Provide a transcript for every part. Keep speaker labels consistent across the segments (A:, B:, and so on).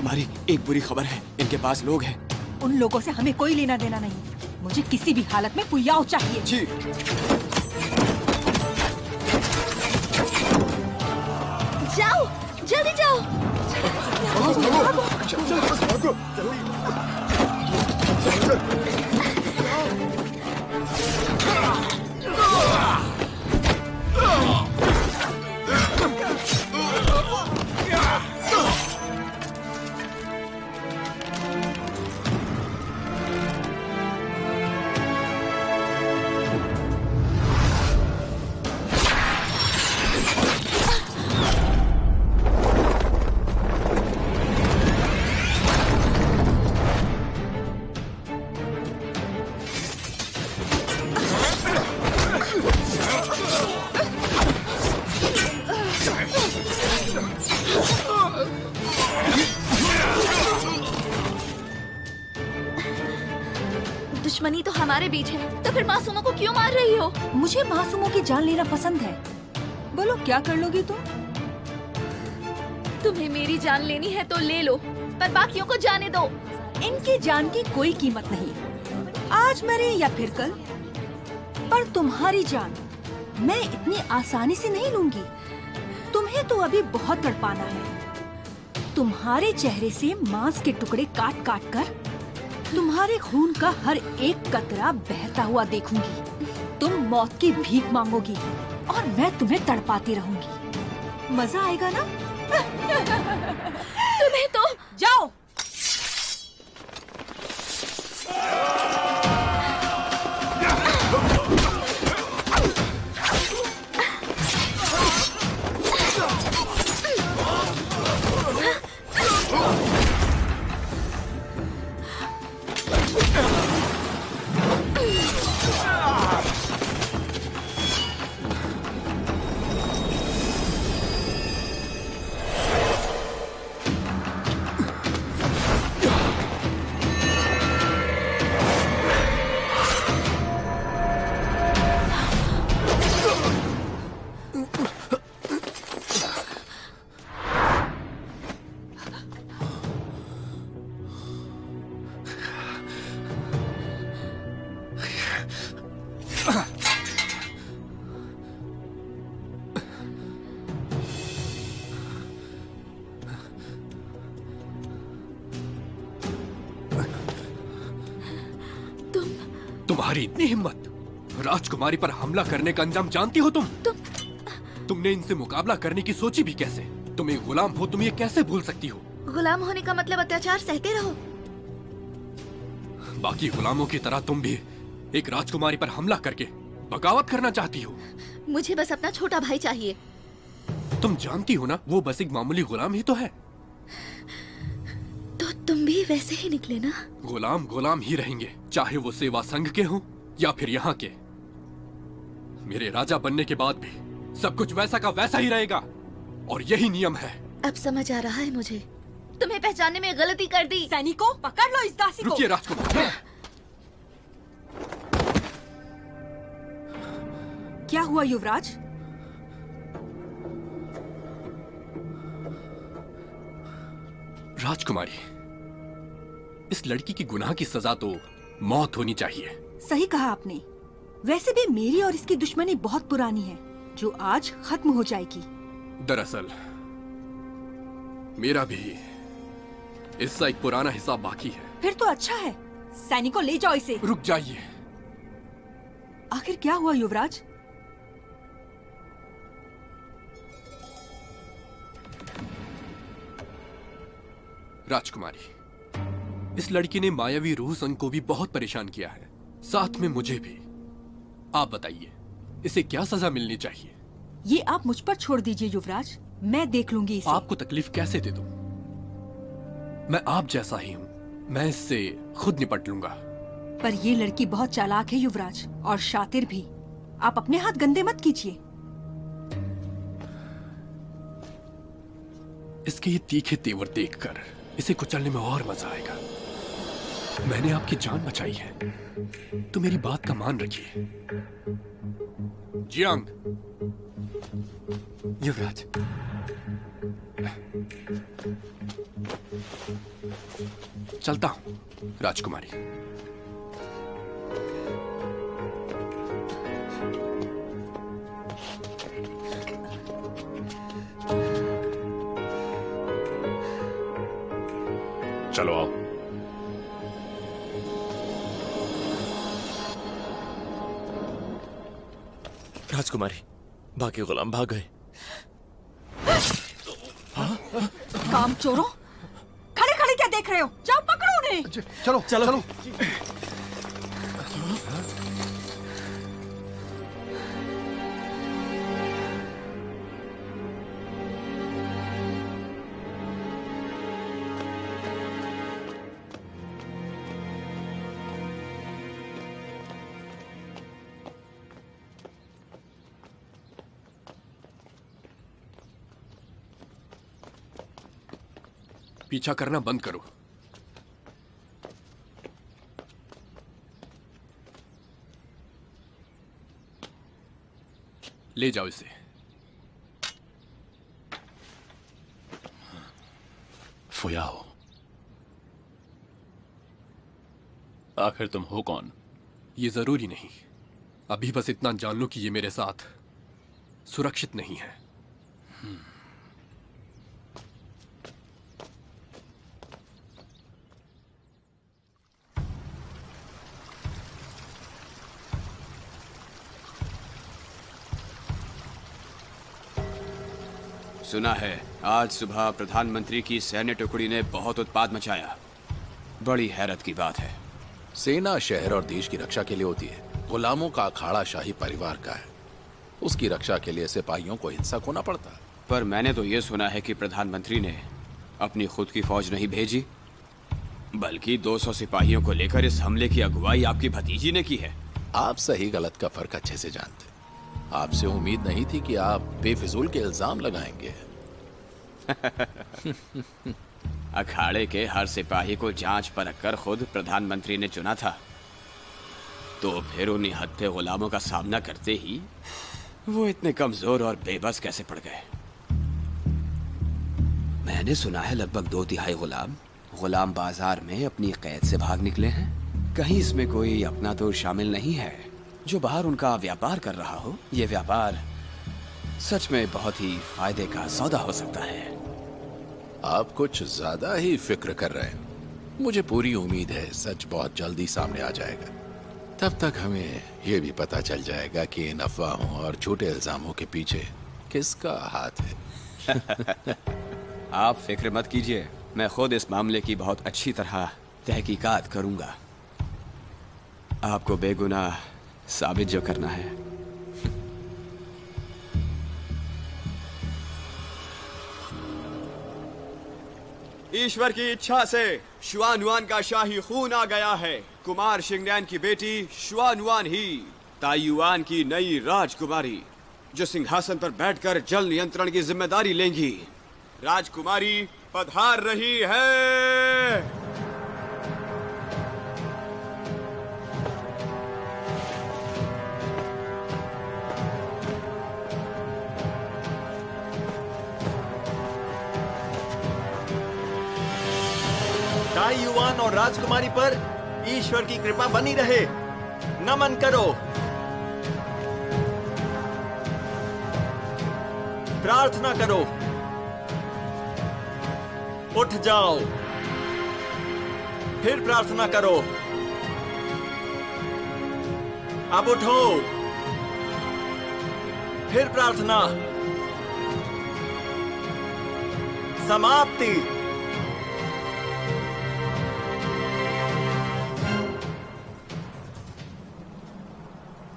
A: राजकुमारी, एक बुरी खबर है, इनके पास लोग हैं।
B: उन लोगों से हमें कोई लेना देना नहीं। मुझे किसी भी हालत में फुयाओ चाहिए।
A: जी।
C: जाओ, जल्दी जाओ। दुश्मनी तो हमारे बीच है, तो फिर मासूमों को क्यों मार रही हो?
B: मुझे मासूमों की जान लेना पसंद है। बोलो क्या कर लोगी तुम?
C: तुम्हें मेरी जान लेनी है तो ले लो, पर बाकियों को जाने दो।
B: इनकी जान की कोई कीमत नहीं, आज मरे या फिर कल। पर तुम्हारी जान मैं इतनी आसानी से नहीं लूंगी। तुम्हें तो अभी बहुत तड़पाना है। तुम्हारे चेहरे से मांस के टुकड़े काट काट कर तुम्हारे खून का हर एक कतरा बहता हुआ देखूंगी। तुम मौत की भीख मांगोगी और मैं तुम्हें तड़पाती रहूंगी। मजा आएगा ना?
C: तुम्हें तो
B: जाओ।
D: तुम्हारी इतनी हिम्मत, राजकुमारी पर हमला करने का अंजाम जानती हो तुम? तुमने इनसे मुकाबला करने की सोची भी कैसे? तुम एक गुलाम हो, तुम ये कैसे भूल सकती हो?
C: गुलाम होने का मतलब अत्याचार सहते रहो।
D: बाकी गुलामों की तरह तुम भी एक राजकुमारी पर हमला करके बगावत करना चाहती हो।
C: मुझे बस अपना छोटा भाई चाहिए।
D: तुम जानती हो ना, वो बस एक मामूली गुलाम ही तो है।
C: तो तुम भी वैसे ही निकले ना?
D: गुलाम गुलाम ही रहेंगे, चाहे वो सेवा संघ के हों या फिर यहाँ के। मेरे राजा बनने के बाद भी सब कुछ वैसा का वैसा ही रहेगा और यही नियम है।
C: अब समझ आ रहा है मुझे, तुम्हें पहचानने में गलती कर दी।
B: सैनिकों, पकड़ लो इस दासी को।
D: रुकिए राजकुमार।
B: क्या हुआ युवराज?
D: राजकुमारी, इस लड़की की गुनाह की सजा तो मौत होनी चाहिए।
B: सही कहा आपने। वैसे भी मेरी और इसकी दुश्मनी बहुत पुरानी है, जो आज खत्म हो जाएगी।
D: दरअसल मेरा भी इसका एक पुराना हिसाब बाकी है।
B: फिर तो अच्छा है। सैनिकों, ले जाओ इसे।
D: रुक जाइए।
B: आखिर क्या हुआ युवराज?
D: राजकुमारी, इस लड़की ने मायावी रूह संघ को भी बहुत परेशान किया है, साथ में मुझे भी। आप बताइए, इसे क्या सजा मिलनी चाहिए?
B: ये आप मुझ पर छोड़ दीजिए युवराज, मैं देख लूंगी इसे।
D: आपको तकलीफ कैसे दे दूं? मैं आप जैसा ही हूँ, मैं इससे खुद निपट लूंगा।
B: पर ये लड़की बहुत चालाक है युवराज, और शातिर भी। आप अपने हाथ गंदे मत कीजिए।
D: इसके ये तीखे तेवर देखकर इसे कुचलने में और मजा आएगा। मैंने आपकी जान बचाई है, तो मेरी बात का मान रखिए। जियांग।
A: युवराज,
D: चलता हूं राजकुमारी।
E: चलो आओ।
F: राजकुमारी, बाकी गुलाम भाग गए।
B: काम चोरों, खड़े खड़े क्या देख रहे हो? जाओ पकड़ो उन्हें।
G: चलो चलो चलो।
D: पीछा करना बंद करो। ले जाओ इसे।
E: फुयाओ, आखिर तुम हो कौन?
D: ये जरूरी नहीं, अभी बस इतना जान लो कि ये मेरे साथ सुरक्षित नहीं है।
A: सुना है आज सुबह प्रधानमंत्री की सैन्य टुकड़ी ने बहुत उत्पात मचाया। बड़ी हैरत की बात है।
H: सेना शहर और देश की रक्षा के लिए होती है। गुलामों का अखाड़ा शाही परिवार का है। उसकी रक्षा के लिए सिपाहियों को हिंसक होना पड़ता है।
A: पर मैंने तो ये सुना है कि प्रधानमंत्री ने अपनी खुद की फौज नहीं भेजी, बल्कि 200 सिपाहियों को लेकर इस हमले की अगुवाई आपकी भतीजी ने की है।
H: आप सही गलत का फर्क अच्छे से जानते। आपसे उम्मीद नहीं थी कि आप बेफिजूल के इल्जाम लगाएंगे।
A: अखाड़े के हर सिपाही को जांच परख कर खुद प्रधानमंत्री ने चुना था, तो फिर उन्हीं हत्थे गुलामों का सामना करते ही वो इतने कमजोर और बेबस कैसे पड़ गए? मैंने सुना है लगभग 2/3 गुलाम बाजार में अपनी कैद से भाग निकले हैं। कहीं इसमें कोई अपना तो शामिल नहीं है जो बाहर उनका व्यापार कर रहा हो? ये व्यापार सच में बहुत ही फायदे का सौदा हो सकता है।
H: आप कुछ ज्यादा ही फिक्र कर रहे हैं। मुझे पूरी उम्मीद है सच बहुत जल्दी सामने आ जाएगा। तब तक हमें यह भी पता चल जाएगा कि इन अफवाहों और झूठे इल्जामों के पीछे किसका हाथ है।
A: आप फिक्र मत कीजिए, मैं खुद इस मामले की बहुत अच्छी तरह तहकीकात करूंगा। आपको बेगुनाह साबित जो करना है। ईश्वर की इच्छा से शुआनुआन का शाही खून आ गया है। कुमार शिंगनैन की बेटी शुआनुआन ही ताइयुआन की नई राजकुमारी, जो सिंहासन पर बैठकर जल नियंत्रण की जिम्मेदारी लेंगी। राजकुमारी पधार रही है।
F: ताइयुआन और राजकुमारी पर ईश्वर की कृपा बनी रहे। नमन करो, प्रार्थना करो। उठ जाओ, फिर प्रार्थना करो। अब उठो, फिर प्रार्थना। समाप्ति।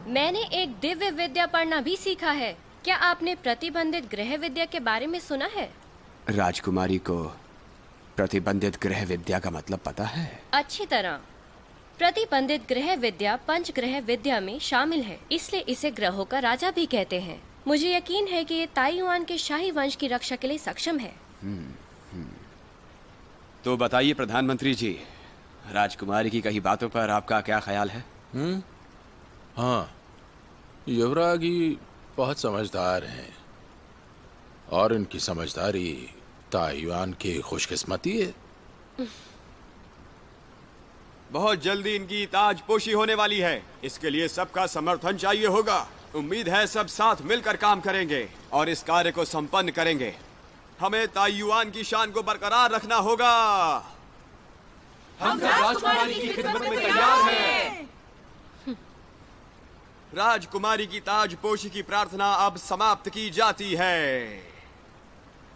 I: मैंने एक दिव्य विद्या पढ़ना भी सीखा है। क्या आपने प्रतिबंधित गृह विद्या के बारे में सुना है?
A: राजकुमारी को प्रतिबंधित गृह विद्या का मतलब पता है?
I: अच्छी तरह। प्रतिबंधित गृह विद्या पंचग्रह विद्या में शामिल है, इसलिए इसे ग्रहों का राजा भी कहते हैं। मुझे यकीन है कि ये ताइयुआन के शाही वंश की रक्षा के लिए सक्षम है।
A: तो बताइए प्रधानमंत्री जी, राजकुमारी की कई बातों पर आपका क्या ख्याल है?
H: हाँ, युवरागी बहुत समझदार हैं और इनकी समझदारी ताइवान की खुशकिस्मती है।
A: बहुत जल्दी इनकी ताजपोशी होने वाली है। इसके लिए सबका समर्थन चाहिए होगा। उम्मीद है सब साथ मिलकर काम करेंगे और इस कार्य को संपन्न करेंगे। हमें ताइयुआन की शान को बरकरार रखना होगा।
D: हम सब राजकुमारी की खिदमत में तैयार हैं।
A: राजकुमारी की ताजपोशी की प्रार्थना अब समाप्त की जाती है।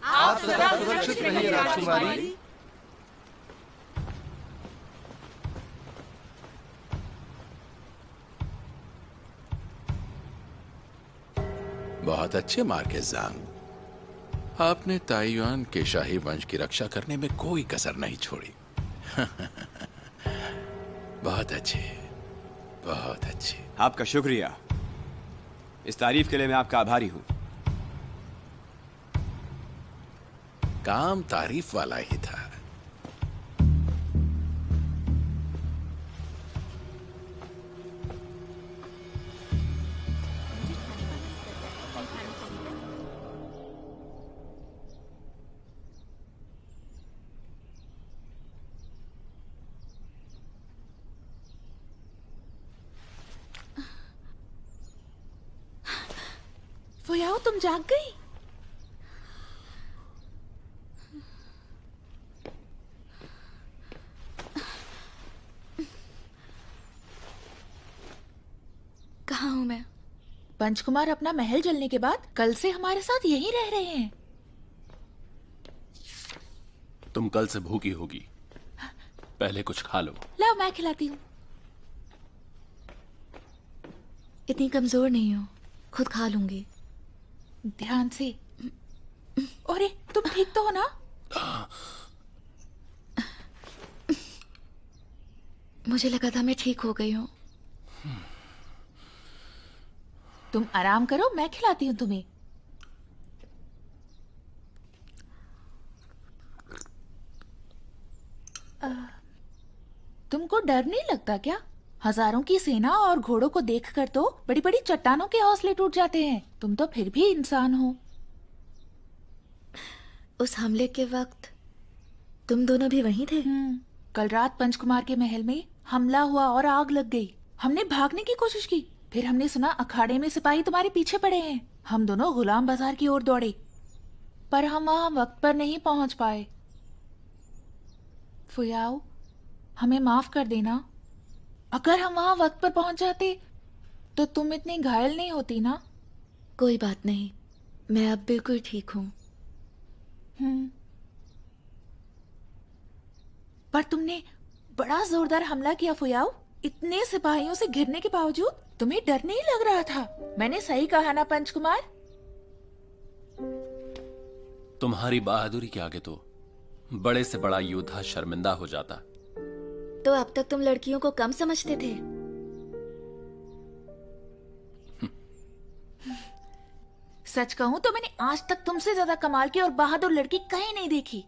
G: आप सदा सुरक्षित रहिए राजकुमारी।
H: बहुत अच्छे मार्केस ज़ांग, आपने ताइयुआन के शाही वंश की रक्षा करने में कोई कसर नहीं छोड़ी। बहुत अच्छे, बहुत अच्छे।
A: आपका शुक्रिया। इस तारीफ के लिए मैं आपका आभारी हूं।
H: काम तारीफ वाला ही था।
B: फुयाओ, तुम जाग गई?
C: कहाँ हूँ मैं?
B: पंचकुमार अपना महल जलने के बाद कल से हमारे साथ यहीं रह रहे हैं।
E: तुम कल से भूखी होगी, पहले कुछ खा लो।
B: लाओ, मैं खिलाती हूँ।
C: इतनी कमजोर नहीं हूँ, खुद खा लूंगी।
B: ध्यान से। अरे, तुम ठीक तो हो ना?
C: मुझे लगा था मैं ठीक हो गई हूँ।
B: तुम आराम करो, मैं खिलाती हूँ तुम्हें। तुमको डर नहीं लगता क्या? हजारों की सेना और घोड़ों को देखकर तो बड़ी बड़ी चट्टानों के हौसले टूट जाते हैं। तुम तो फिर भी इंसान हो।
C: उस हमले के वक्त तुम दोनों भी वहीं थे?
B: कल रात पंचकुमार के महल में हमला हुआ और आग लग गई। हमने भागने की कोशिश की, फिर हमने सुना अखाड़े में सिपाही तुम्हारे पीछे पड़े हैं। हम दोनों गुलाम बाजार की ओर दौड़े, पर हम वहां वक्त पर नहीं पहुंच पाए। फुयाओ, हमें माफ कर देना। अगर हम वहां वक्त पर पहुंच जाते तो तुम इतनी घायल नहीं होती ना।
C: कोई बात नहीं, मैं अब बिल्कुल ठीक हूँ।
B: पर तुमने बड़ा जोरदार हमला किया फुयाओ। इतने सिपाहियों से घिरने के बावजूद तुम्हें डर नहीं लग रहा था? मैंने सही कहा ना पंचकुमार?
E: तुम्हारी बहादुरी के आगे तो बड़े से बड़ा योद्धा शर्मिंदा हो जाता।
C: तो अब तक तुम लड़कियों को कम समझते थे?
B: सच कहूं तो मैंने आज तक तुमसे ज्यादा कमाल की और बहादुर लड़की कहीं नहीं देखी।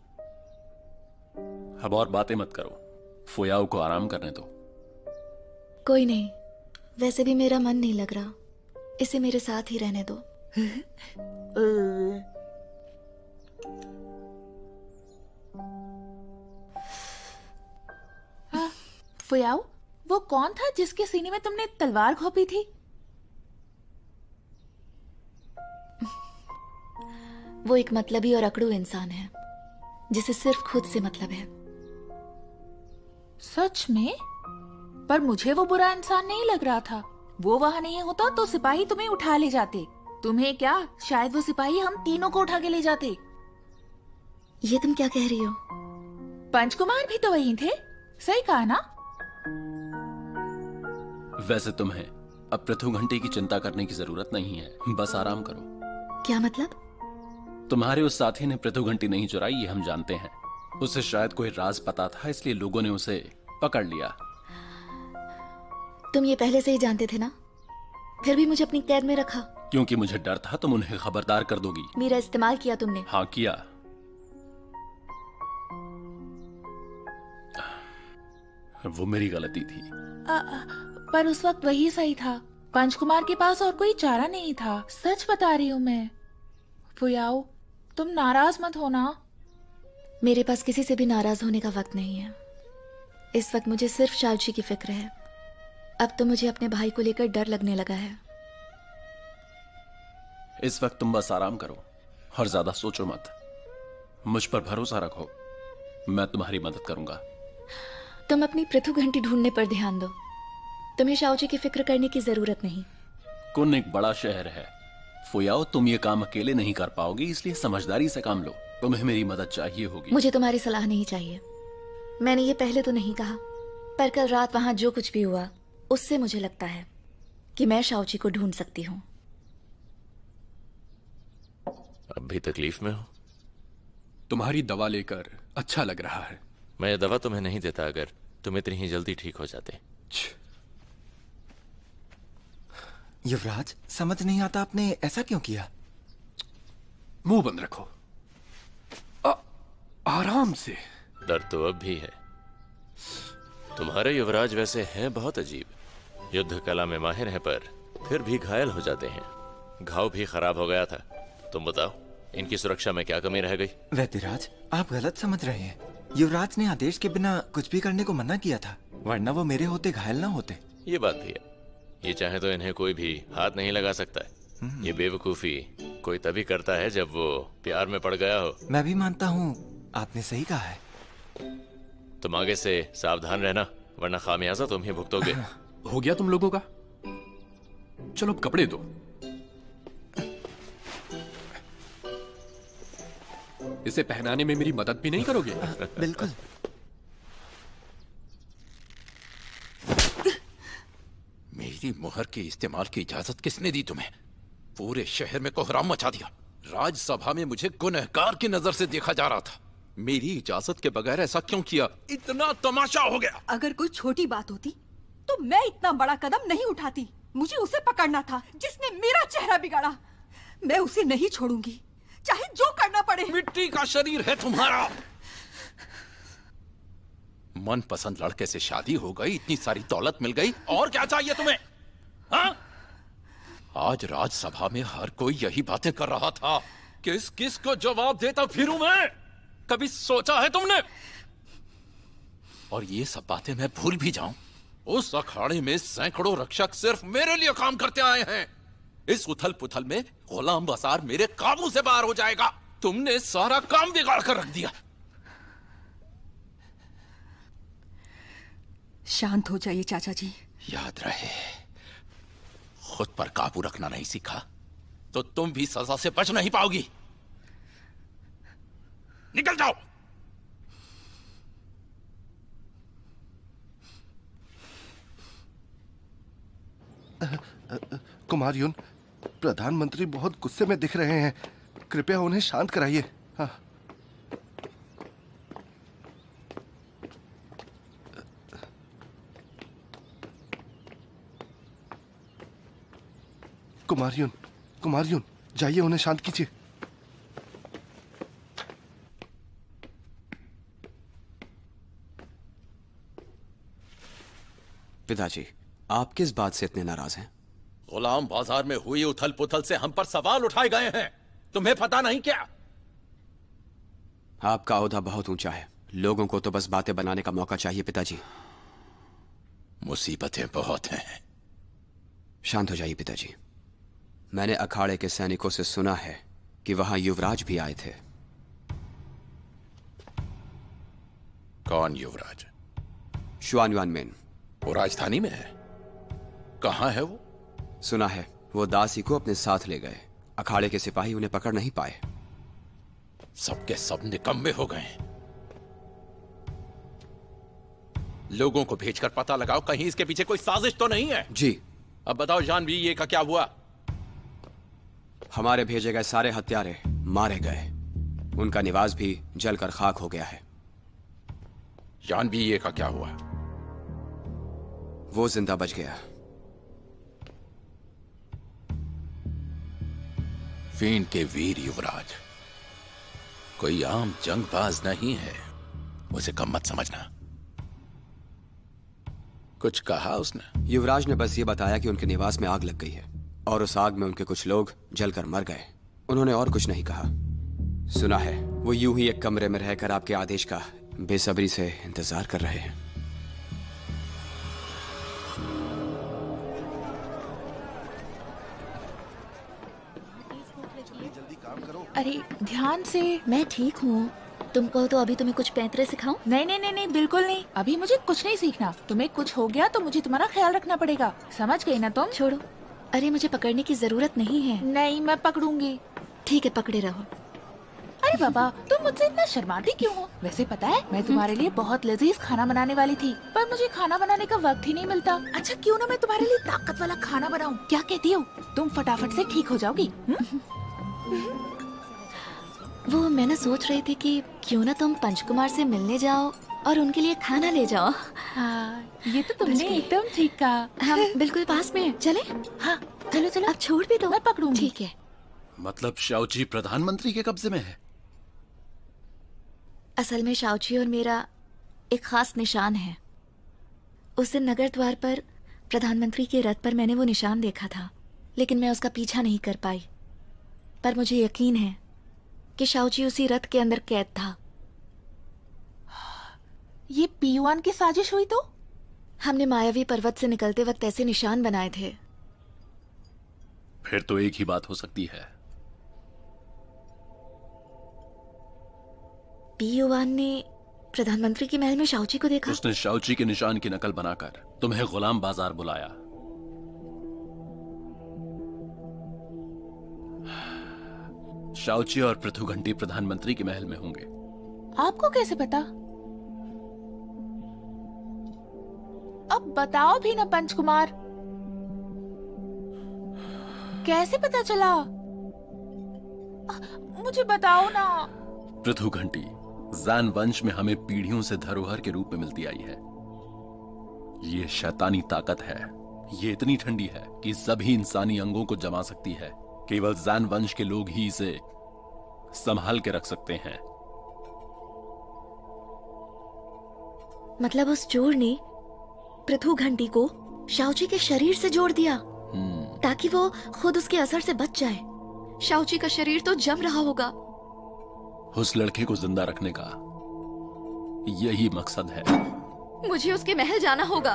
E: अब और बातें मत करो, फुयाओ को आराम करने दो।
C: कोई नहीं, वैसे भी मेरा मन नहीं लग रहा, इसे मेरे साथ ही रहने दो।
B: फुयाओ, वो कौन था जिसके सीने में तुमने तलवार घोंपी थी?
C: वो एक मतलबी और अकड़ू इंसान है जिसे सिर्फ खुद से मतलब है।
B: सच में? पर मुझे वो बुरा इंसान नहीं लग रहा था। वो वहां नहीं होता तो सिपाही तुम्हें उठा ले जाते। तुम्हें क्या, शायद वो सिपाही हम तीनों को उठा के ले जाते।
C: ये तुम क्या कह रही हो?
B: पंचकुमार भी तो वहीं थे, सही कहा ना?
E: वैसे तुम्हें अब पृथु घंटे की चिंता करने की जरूरत नहीं है, बस आराम करो।
C: क्या मतलब?
E: तुम्हारे उस साथी ने पृथु घंटी नहीं चुराई, ये हम जानते हैं। उसे शायद कोई राज पता था, इसलिए लोगों ने उसे पकड़ लिया।
C: तुम ये पहले से ही जानते थे ना? फिर भी मुझे अपनी कैद में रखा।
E: क्योंकि मुझे डर था तुम उन्हें खबरदार कर दोगी।
C: मेरा इस्तेमाल किया तुमने।
E: हाँ, किया। वो मेरी गलती थी।
B: पर उस वक्त वही सही था। पंचकुमार के पास और कोई चारा नहीं था। सच बता रही हूँ मैं। फुयाओ, तुम नाराज मत होना।
C: मेरे पास किसी से भी नाराज होने का वक्त नहीं है, इस वक्त मुझे सिर्फ शाओजी की फिक्र है। अब तो मुझे अपने भाई को लेकर डर लगने लगा है।
E: इस वक्त तुम बस आराम करो और ज्यादा सोचो मत। मुझ पर भरोसा रखो, मैं तुम्हारी मदद करूंगा।
C: तुम अपनी पृथु घंटी ढूंढने पर ध्यान दो। तुम्हें शाओजी की फिक्र करने की जरूरत नहीं।
E: कुन एक बड़ा शहर है फुयाओ, तुम ये काम अकेले नहीं कर पाओगी, इसलिए समझदारी से काम लो। तुम्हें मेरी मदद चाहिए होगी।
C: मुझे तुम्हारी सलाह नहीं चाहिए। मैंने ये पहले तो नहीं कहा, पर कल रात वहां जो कुछ भी हुआ उससे मुझे लगता है कि मैं शाओजी को ढूंढ सकती हूँ।
J: अब भी तकलीफ में हो?
D: तुम्हारी दवा लेकर अच्छा लग रहा है।
J: मैं ये दवा तुम्हें नहीं देता अगर तुम इतनी ही जल्दी ठीक हो जाते।
K: युवराज, समझ नहीं आता आपने ऐसा क्यों किया?
D: मुंह बंद रखो, आराम से।
J: डर तो अब भी है। तुम्हारे युवराज वैसे हैं बहुत अजीब। युद्ध कला में माहिर हैं, पर फिर भी घायल हो जाते हैं। घाव भी खराब हो गया था। तुम बताओ, इनकी सुरक्षा में क्या कमी रह गई?
K: वैद्यराज, आप गलत समझ रहे हैं। युवराज ने आदेश के बिना कुछ भी करने को मना किया था, वरना वो मेरे होते घायल ना होते।
J: ये बात भी है। ये चाहे तो इन्हें कोई भी हाथ नहीं लगा सकता है। ये बेवकूफी कोई तभी करता है जब वो प्यार में पड़ गया हो।
K: मैं भी मानता हूँ, आपने सही कहा है।
J: तुम आगे से सावधान रहना, वरना खामियाजा तुम ही भुगतोगे।
D: हो गया तुम लोगों का? चलो अब कपड़े दो। इसे पहनाने में मेरी मदद भी नहीं करोगे?
K: बिल्कुल।
H: मेरी मुहर के इस्तेमाल की इजाजत किसने दी तुम्हें? पूरे शहर में कोहराम मचा दिया। राजसभा में मुझे गुनहगार की नजर से देखा जा रहा था। मेरी इजाजत के बगैर ऐसा क्यों किया? इतना तमाशा हो गया।
B: अगर कोई छोटी बात होती तो मैं इतना बड़ा कदम नहीं उठाती। मुझे उसे पकड़ना था जिसने मेरा चेहरा बिगाड़ा। मैं उसे नहीं छोड़ूंगी, चाहे जो करना पड़े।
H: मिट्टी का शरीर है तुम्हारा। मनपसंद लड़के से शादी हो गई, इतनी सारी दौलत मिल गई, और क्या चाहिए तुम्हें? हाँ? आज राजसभा में हर कोई यही बातें कर रहा था। किस किस को जवाब देता फिरूं मैं? कभी सोचा है तुमने? और ये सब बातें मैं भूल भी जाऊं? उस अखाड़े में सैकड़ों रक्षक सिर्फ मेरे लिए काम करते आए हैं। इस उथल पुथल में गुलाम बाजार मेरे काबू से बाहर हो जाएगा। तुमने सारा काम बिगाड़ कर रख दिया।
B: शांत हो जाइए चाचा जी।
H: याद रहे, खुद पर काबू रखना नहीं सीखा तो तुम भी सजा से बच नहीं पाओगी। निकल जाओ।
L: कुमार यून, प्रधानमंत्री बहुत गुस्से में दिख रहे हैं। कृपया उन्हें शांत कराइए। हाँ। कुमार यून, जाइए उन्हें शांत कीजिए।
A: पिताजी, आप किस बात से इतने नाराज हैं?
H: गुलाम बाजार में हुई उथल पुथल से हम पर सवाल उठाए गए हैं। तुम्हें पता नहीं क्या?
A: आपका ओहदा बहुत ऊंचा है, लोगों को तो बस बातें बनाने का मौका चाहिए पिताजी।
H: मुसीबतें बहुत हैं।
A: शांत हो जाइए पिताजी। मैंने अखाड़े के सैनिकों से सुना है कि वहां युवराज भी आए थे।
H: कौन युवराज?
A: शुआनयुआनमेन।
H: वो राजधानी में है? कहां है वो?
A: सुना है वो दासी को अपने साथ ले गए। अखाड़े के सिपाही उन्हें पकड़ नहीं पाए।
H: सबके सब निकम्मे हो गए। लोगों को भेजकर पता लगाओ, कहीं इसके पीछे कोई साजिश तो नहीं है।
A: जी।
H: अब बताओ जानवी, ये का क्या हुआ?
A: हमारे भेजे गए सारे हत्यारे मारे गए। उनका निवास भी जलकर खाक हो गया है।
H: जानवी, ये का क्या हुआ?
A: वो जिंदा बच गया।
H: फीन के वीर युवराज कोई आम जंगबाज नहीं है, उसे कम मत समझना। कुछ कहा उसने?
A: युवराज ने बस ये बताया कि उनके निवास में आग लग गई है और उस आग में उनके कुछ लोग जलकर मर गए। उन्होंने और कुछ नहीं कहा। सुना है वो यूं ही एक कमरे में रहकर आपके आदेश का बेसब्री से इंतजार कर रहे हैं।
M: ध्यान से।
C: मैं ठीक हूँ, तुम कहो तो अभी तुम्हें कुछ पैंतरे सिखाऊं?
M: नहीं नहीं नहीं नहीं, बिल्कुल नहीं। अभी मुझे कुछ नहीं सीखना। तुम्हें कुछ हो गया तो मुझे तुम्हारा ख्याल रखना पड़ेगा, समझ गई ना तुम?
C: छोड़ो। अरे मुझे पकड़ने की जरूरत नहीं है।
M: नहीं, मैं पकड़ूंगी।
C: ठीक है, पकड़े रहो।
M: अरे बाबा, तुम मुझसे इतना शर्माती क्यों हो? वैसे पता है, मैं तुम्हारे लिए बहुत लजीज खाना बनाने वाली थी, पर मुझे खाना बनाने का वक्त ही नहीं मिलता। अच्छा क्यों ना मैं तुम्हारे लिए ताकत वाला खाना बनाऊं? क्या कहती हो? तुम फटाफट से ठीक हो जाओगी।
C: वो मैं ना सोच रही थी कि क्यों ना तुम पंचकुमार से मिलने जाओ और उनके लिए खाना ले जाओ।
M: हाँ, ये तो तुमने एकदम ठीक कहा।
C: हम बिल्कुल पास में हैं। चले?
M: हाँ चलो चलो।
C: अब छोड़ भी दो,
M: मैं पकड़ूंगी।
C: ठीक है।
E: मतलब शाओची प्रधानमंत्री के कब्जे में है?
C: असल में शाओची और मेरा एक खास निशान है। उस दिन नगर द्वार पर प्रधानमंत्री के रथ पर मैंने वो निशान देखा था, लेकिन मैं उसका पीछा नहीं कर पाई। पर मुझे यकीन है कि शाओची उसी रथ के अंदर कैद था।
M: ये पीयूआन की साजिश हुई तो?
C: हमने मायावी पर्वत से निकलते वक्त ऐसे निशान बनाए थे।
E: फिर तो एक ही बात हो सकती है।
C: पीयूआन ने प्रधानमंत्री के महल में शाओची को देखा।
E: उसने शाओची के निशान की नकल बनाकर तुम्हें गुलाम बाजार बुलाया। शाओची और पृथु घंटी प्रधानमंत्री के महल में होंगे।
M: आपको कैसे पता? अब बताओ भी ना पंचकुमार, कैसे पता चला? मुझे बताओ ना।
E: पृथु घंटी जैन वंश में हमें पीढ़ियों से धरोहर के रूप में मिलती आई है। ये शैतानी ताकत है। ये इतनी ठंडी है कि सभी इंसानी अंगों को जमा सकती है। केवल जैन वंश के लोग ही इसे संभाल के रख सकते हैं।
C: मतलब उस चोर ने पृथु घंटी को शाओची के शरीर से जोड़ दिया ताकि वो खुद उसके असर से बच जाए। शाओची का शरीर तो जम रहा होगा।
E: उस लड़के को जिंदा रखने का यही मकसद है।
C: मुझे उसके महल जाना होगा।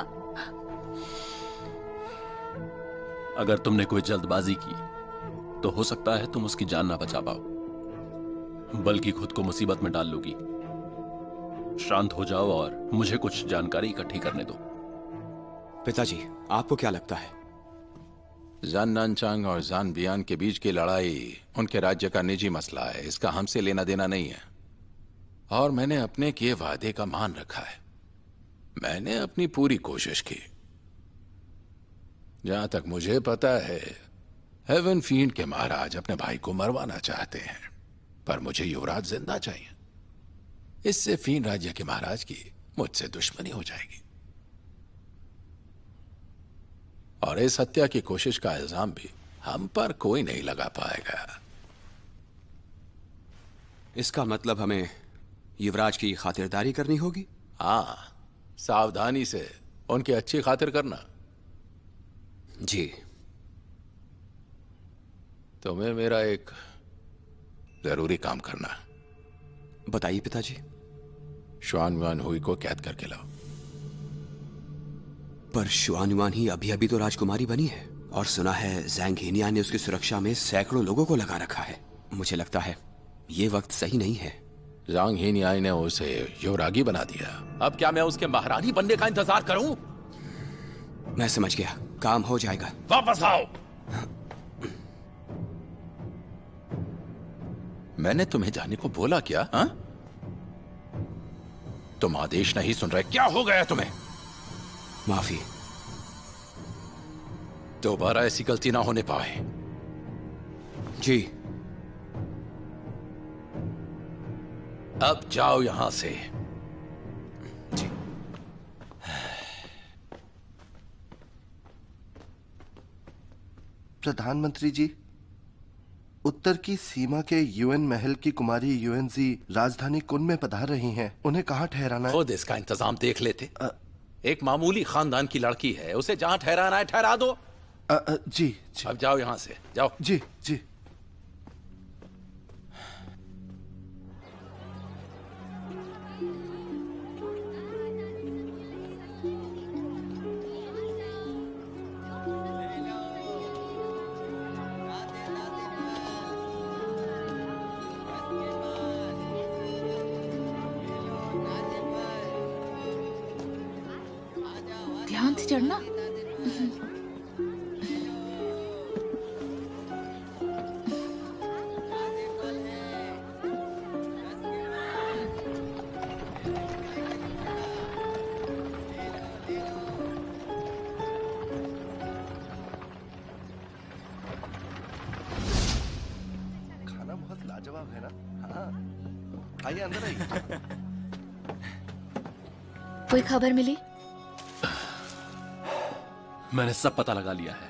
E: अगर तुमने कोई जल्दबाजी की तो हो सकता है तुम उसकी जान ना बचा पाओ, बल्कि खुद को मुसीबत में डाल लोगी। शांत हो जाओ और मुझे कुछ जानकारी इकट्ठी करने दो।
A: पिताजी, आपको क्या लगता है?
H: जान नानचांग और जान बियान के बीच की लड़ाई उनके राज्य का निजी मसला है। इसका हमसे लेना देना नहीं है। और मैंने अपने किए वादे का मान रखा है। मैंने अपनी पूरी कोशिश की। जहां तक मुझे पता है, हेवन फील्ड के महाराज अपने भाई को मरवाना चाहते हैं, पर मुझे युवराज जिंदा चाहिए। इससे फील्ड राज्य के महाराज की मुझसे दुश्मनी हो जाएगी और इस हत्या की कोशिश का इल्जाम भी हम पर कोई नहीं लगा पाएगा।
A: इसका मतलब हमें युवराज की खातिरदारी करनी होगी?
H: हाँ, सावधानी से उनकी अच्छी खातिर करना।
A: जी।
H: तुम्हें मेरा एक जरूरी काम करना।
A: बताइए पिताजी।
H: शुआन युआन हुई को कैद करके लाओ।
A: पर शुआन युआन ही अभी अभी तो राजकुमारी बनी है और सुना है ज़ैंग हेनिया ने उसकी सुरक्षा में सैकड़ों लोगों को लगा रखा है। मुझे लगता है ये वक्त सही नहीं है।
H: ज़ैंग हेनिया ने उसे युवरागी बना दिया। अब क्या मैं उसके महारानी बनने का इंतजार करूं?
A: मैं समझ गया, काम हो जाएगा।
H: वापस आओ। मैंने तुम्हें जाने को बोला क्या? हा? तुम आदेश नहीं सुन रहे। क्या हो गया तुम्हें?
A: माफी।
H: दोबारा ऐसी गलती ना होने पाए।
A: जी।
H: अब जाओ यहां से।
A: जी।
L: प्रधानमंत्री जी, उत्तर की सीमा के यूएन महल की कुमारी यूएनजी राजधानी कुन में पधार रही हैं। उन्हें कहाँ ठहराना है?
H: खुद इसका इंतजाम देख लेते। एक मामूली खानदान की लड़की है, उसे जहां ठहराना है ठहरा दो।
L: जी, जी।
H: अब जाओ यहां से, जाओ।
L: जी, जी।
M: ध्यान से चढ़ना।
L: खाना बहुत लाजवाब है ना? हाँ, आइए अंदर आइए।
C: कोई खबर मिली?
E: मैंने सब पता लगा लिया है।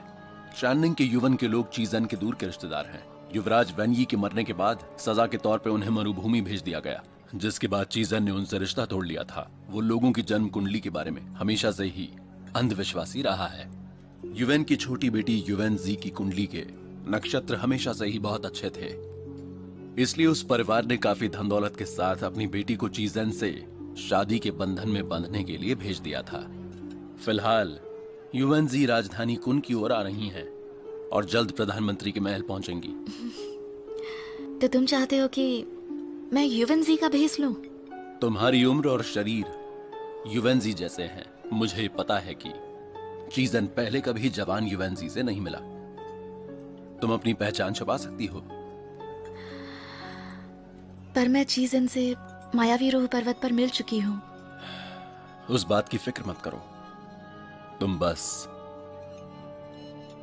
E: चैनिंग के युवन के लोग चीजन के दूर के रिश्तेदार हैं। युवराज वेनयी के मरने के बाद सजा के तौर पे उन्हें मरुभूमि भेज दिया गया, जिसके बाद चीजन ने उनसे रिश्ता तोड़ लिया था। वो लोगों की जन्म कुंडली के बारे में हमेशा से ही अंधविश्वासी रहा है। युवेन की छोटी बेटी युवेनजी की कुंडली के नक्षत्र हमेशा से ही बहुत अच्छे थे, इसलिए उस परिवार ने काफी धन दौलत के साथ अपनी बेटी को चीजन से शादी के बंधन में बांधने के लिए भेज दिया था। फिलहाल युवेनजी राजधानी कुन की ओर आ रही हैं और जल्द प्रधानमंत्री के महल पहुंचेंगी।
C: तो तुम चाहते हो कि मैं युवेनजी का भेस लूं?
E: तुम्हारी उम्र और शरीर युवेनजी जैसे हैं। मुझे पता है कि चीजन पहले कभी जवान युवेनजी से नहीं मिला। तुम अपनी पहचान छुपा सकती हो।
C: पर मैं चीजन से मायावी रोह पर्वत पर मिल चुकी हूँ।
E: उस बात की फिक्र मत करो। तुम बस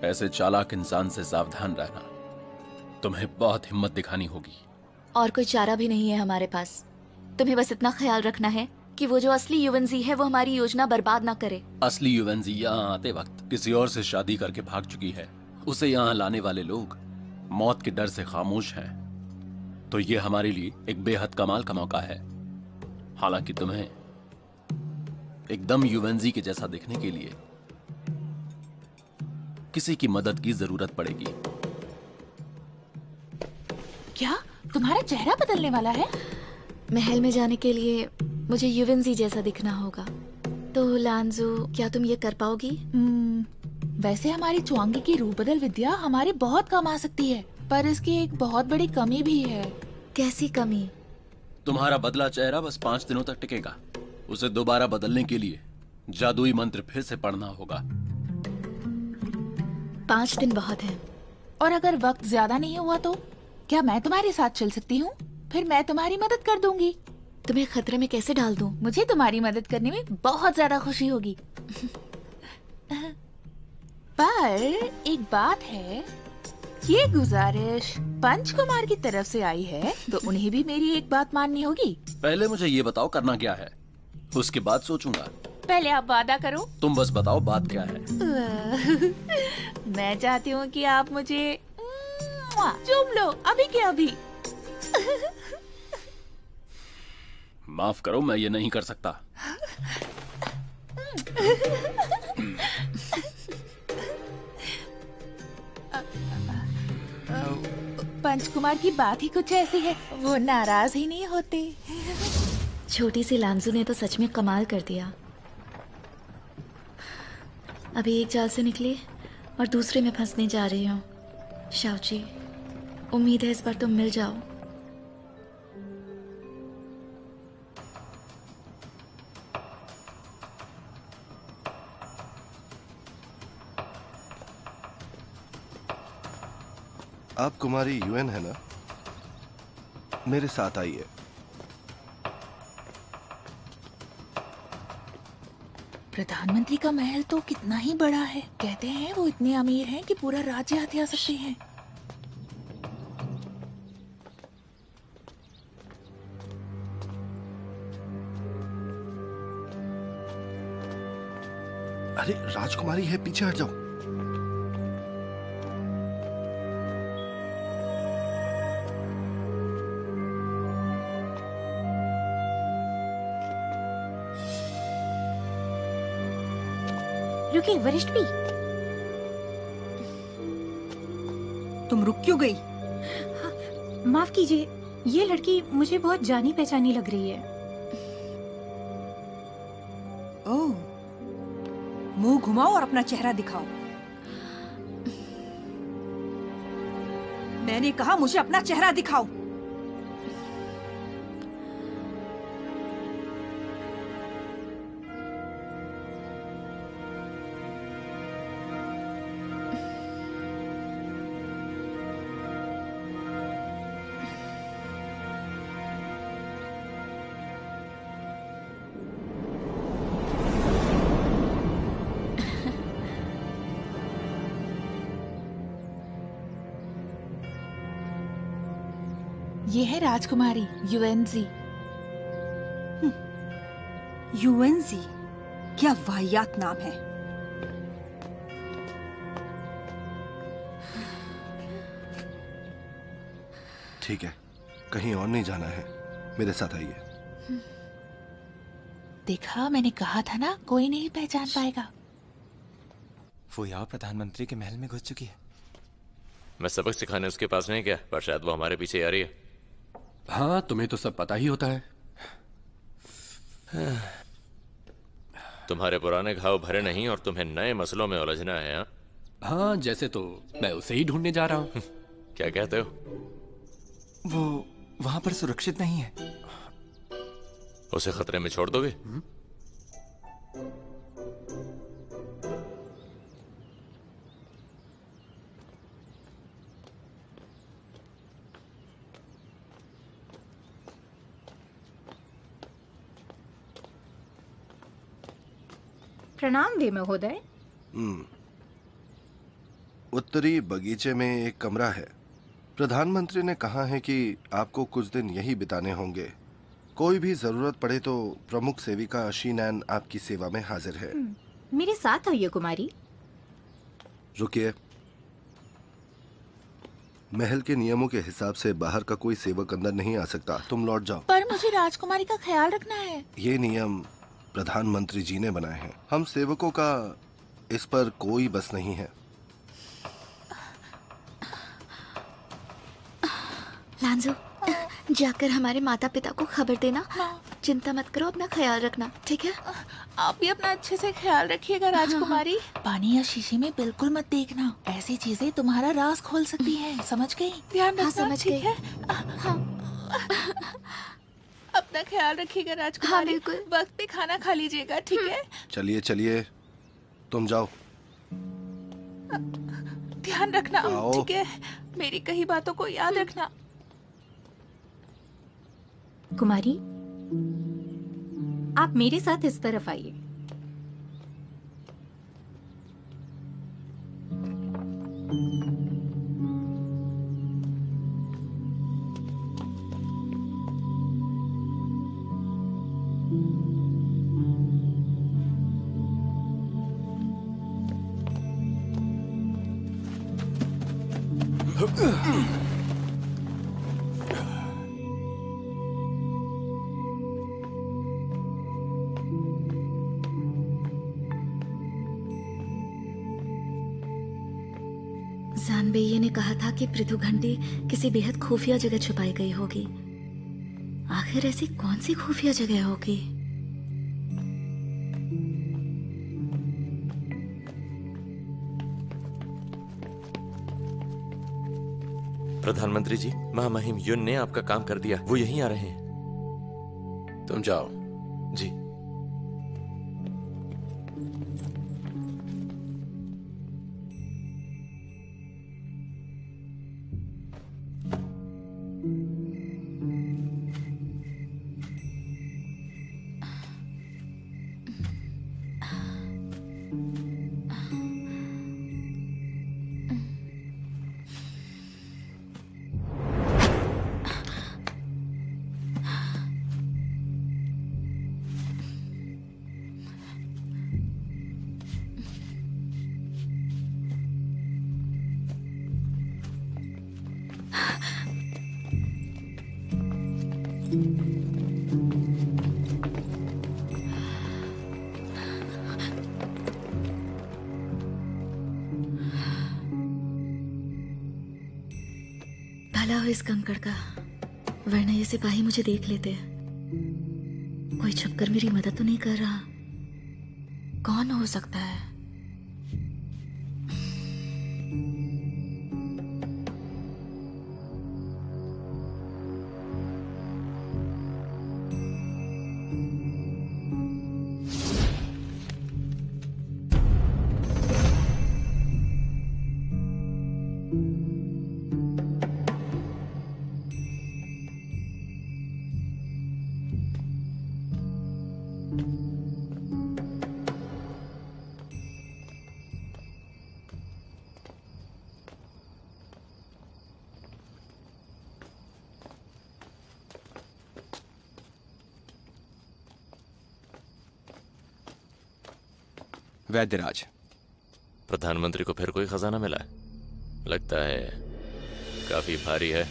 E: ऐसे चालाक इंसान से सावधान रहना। तुम्हें बहुत हिम्मत दिखानी होगी।
C: और कोई चारा भी नहीं है हमारे पास। तुम्हें बस इतना ख्याल रखना है कि वो जो असली युवेनजी है वो हमारी योजना बर्बाद ना करे।
E: असली युवेनजी यहाँ आते वक्त किसी और से शादी करके भाग चुकी है। उसे यहाँ लाने वाले लोग मौत के डर से खामोश हैं। तो ये हमारे लिए एक बेहद कमाल का मौका है। हालांकि तुम्हें एकदम युवेनजी के जैसा दिखने के लिए किसी की मदद की जरूरत पड़ेगी।
M: क्या तुम्हारा चेहरा बदलने वाला है?
C: महल में जाने के लिए मुझे युवेनजी जैसा दिखना होगा। तो लांजू, क्या तुम ये कर पाओगी?
M: वैसे हमारी चुआंगी की रूप बदल विद्या हमारे बहुत काम आ सकती है, पर इसकी एक बहुत बड़ी कमी भी है।
C: कैसी कमी?
E: तुम्हारा बदला चेहरा बस 5 दिनों तक टिकेगा। उसे दोबारा बदलने के लिए जादुई मंत्र फिर से पढ़ना होगा।
C: 5 दिन बहुत है।
M: और अगर वक्त ज्यादा नहीं हुआ तो क्या मैं तुम्हारे साथ चल सकती हूँ? फिर मैं तुम्हारी मदद कर दूंगी।
C: तुम्हें खतरे में कैसे डाल दूं?
M: मुझे तुम्हारी मदद करने में बहुत ज्यादा खुशी होगी। पर एक बात है, ये गुजारिश पंचकुमार की तरफ से आई है, तो उन्हें भी मेरी एक बात माननी होगी।
E: पहले मुझे ये बताओ करना क्या है, उसके बाद सोचूंगा।
M: पहले आप वादा करो।
E: तुम बस बताओ बात क्या है।
M: मैं चाहती हूँ कि आप मुझे चूम लो, अभी के अभी।
E: माफ करो, मैं ये नहीं कर सकता।
M: पंचकुमार की बात ही कुछ ऐसी है, वो नाराज ही नहीं होते।
C: छोटी सी लांजू ने तो सच में कमाल कर दिया। अभी एक जाल से निकली और दूसरे में फंसने जा रही हूँ। शाओची, उम्मीद है इस बार तुम मिल जाओ।
L: आप कुमारी युवेन है ना? मेरे साथ आइए।
M: प्रधानमंत्री का महल तो कितना ही बड़ा है। कहते हैं वो इतने अमीर हैं कि पूरा राज्य हथिया सकते हैं।
L: अरे राजकुमारी है, पीछे हट जाओ।
B: रुकिए वरिष्ठ भी, तुम रुक क्यों गई?
N: माफ कीजिए, ये लड़की मुझे बहुत जानी पहचानी लग रही है।
B: ओह, मुंह घुमाओ और अपना चेहरा दिखाओ। मैंने कहा मुझे अपना चेहरा दिखाओ।
M: ये है राजकुमारी यूएनजी।
B: यूएनजी, क्या वाहियात नाम है।
L: ठीक है, कहीं और नहीं जाना है, मेरे साथ आइए।
M: देखा, मैंने कहा था ना, कोई नहीं पहचान पाएगा।
K: वो यहाँ प्रधानमंत्री के महल में घुस चुकी है।
J: मैं सबक सिखाने उसके पास नहीं गया, पर शायद वो हमारे पीछे आ रही है।
D: हाँ, तुम्हें तो सब पता ही होता है।
J: तुम्हारे पुराने घाव भरे नहीं और तुम्हें नए मसलों में उलझना है।
D: हाँ, जैसे तो मैं उसे ही ढूंढने जा रहा हूँ।
J: क्या कहते हो?
K: वो वहां पर सुरक्षित नहीं है।
J: उसे खतरे में छोड़ दोगे?
N: प्रणाम वे महोदय।
L: उत्तरी बगीचे में एक कमरा है। प्रधानमंत्री ने कहा है कि आपको कुछ दिन यही बिताने होंगे। कोई भी जरूरत पड़े तो प्रमुख सेविका शीनैन आपकी सेवा में हाजिर है।
N: मेरे साथ आइए कुमारी।
L: रुकिए, महल के नियमों के हिसाब से बाहर का कोई सेवक अंदर नहीं आ सकता। तुम लौट जाओ।
M: पर मुझे राजकुमारी का ख्याल रखना है।
L: ये नियम प्रधानमंत्री जी ने बनाए हैं। हम सेवकों का इस पर कोई बस नहीं है।
C: लांजो, जाकर हमारे माता पिता को खबर देना। चिंता मत करो, अपना ख्याल रखना, ठीक है?
M: आप भी अपना अच्छे से ख्याल रखिएगा राजकुमारी। पानी या शीशे में बिल्कुल मत देखना, ऐसी चीजें तुम्हारा राज खोल सकती हैं। समझ गई? ध्यान रखना।
C: समझ
M: ठीक है? अपना ख्याल रखिएगा राजकुमारी।
C: हाँ, बिल्कुल।
M: वक्त पे खाना खा लीजिएगा, ठीक है?
L: चलिए चलिए, तुम जाओ।
M: ध्यान रखना,
L: आओ।
M: ठीक है? मेरी कही बातों को याद रखना।
N: कुमारी, आप मेरे साथ इस तरफ आइए।
C: जानबेये ने कहा था कि पृथु घंटी किसी बेहद खुफिया जगह छुपाई गई होगी। आखिर ऐसी कौन सी खुफिया जगह होगी?
J: प्रधानमंत्री जी, महामहिम युन ने आपका काम कर दिया। वो यहीं आ रहे हैं।
H: तुम जाओ।
J: जी।
C: भला हो इस कंकड़ का, वरना ये सिपाही मुझे देख लेते। कोई छुपकर मेरी मदद तो नहीं कर रहा। कौन हो सकता है?
A: वैद्यराज।
J: प्रधानमंत्री को फिर कोई खजाना मिला है? लगता है काफी भारी है।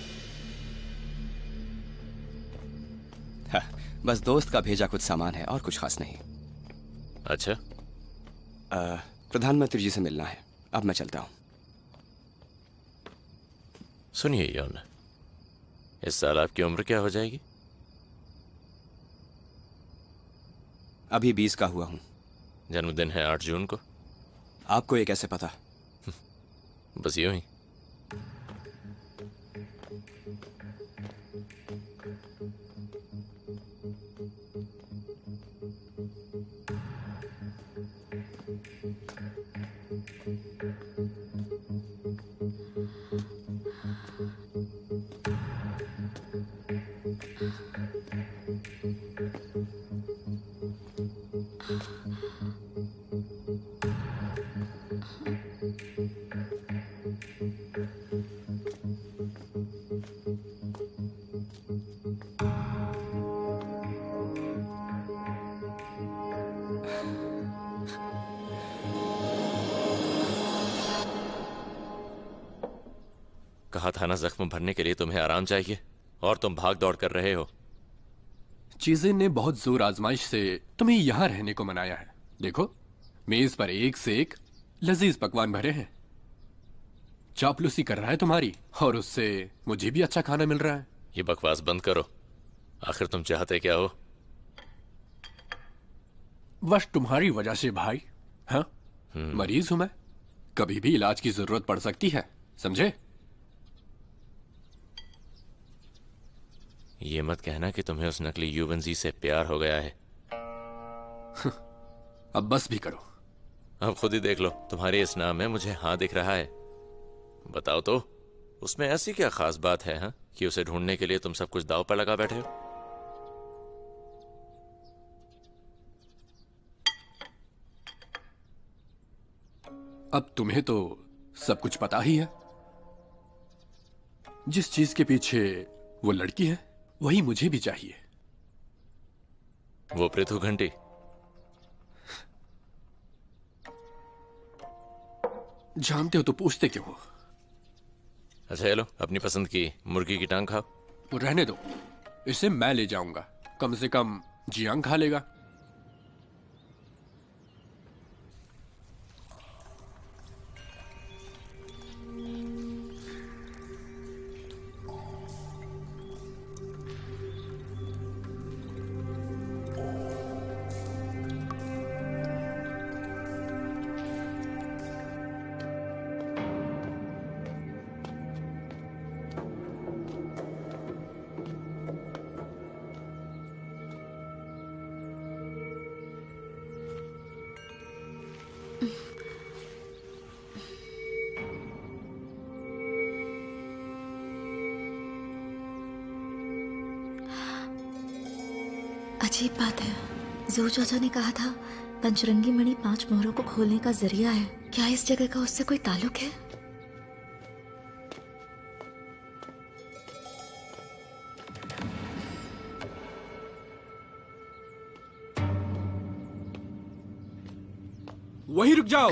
A: हाँ, बस दोस्त का भेजा कुछ सामान है और कुछ खास नहीं।
J: अच्छा,
A: प्रधानमंत्री जी से मिलना है। अब मैं चलता हूं।
J: सुनिए यौन, इस साल आपकी उम्र क्या हो जाएगी?
A: अभी 20 का हुआ हूं।
J: जन्मदिन है 8 जून को।
A: आपको ये कैसे पता?
J: बस यूं ही। कहा था ना, जख्म भरने के लिए तुम्हें आराम चाहिए और तुम भाग दौड़ कर रहे हो।
D: चीजें ने बहुत जोर आजमाइश से तुम्हें यहां रहने को मनाया है। देखो, मेज पर एक से एक लजीज पकवान भरे हैं। चापलूसी कर रहा है तुम्हारी, और उससे मुझे भी अच्छा खाना मिल रहा है।
J: ये बकवास बंद करो। आखिर तुम चाहते क्या हो?
D: बस तुम्हारी वजह से भाई। हाँ, मरीज हूं मैं, कभी भी इलाज की जरूरत पड़ सकती है, समझे?
J: ये मत कहना कि तुम्हें उस नकली युवनजी से प्यार हो गया है।
D: अब बस भी करो।
J: अब खुद ही देख लो, तुम्हारे इस नाम में मुझे हाँ दिख रहा है। बताओ तो, उसमें ऐसी क्या खास बात है हाँ, कि उसे ढूंढने के लिए तुम सब कुछ दांव पर लगा बैठे हो?
D: अब तुम्हें तो सब कुछ पता ही है। जिस चीज के पीछे वो लड़की है, वही मुझे भी चाहिए।
J: वो पृथु घंटी।
D: जानते हो तो पूछते क्यों हो?
J: अच्छा, ये लो, अपनी पसंद की मुर्गी की टांग खाओ।
D: वो रहने दो, इसे मैं ले जाऊंगा। कम से कम जियांग खा लेगा।
C: अजीब बात है, जू चाचा ने कहा था पंचरंगी मणि 5 मोहरों को खोलने का जरिया है। क्या इस जगह का उससे कोई ताल्लुक है?
D: वहीं रुक जाओ।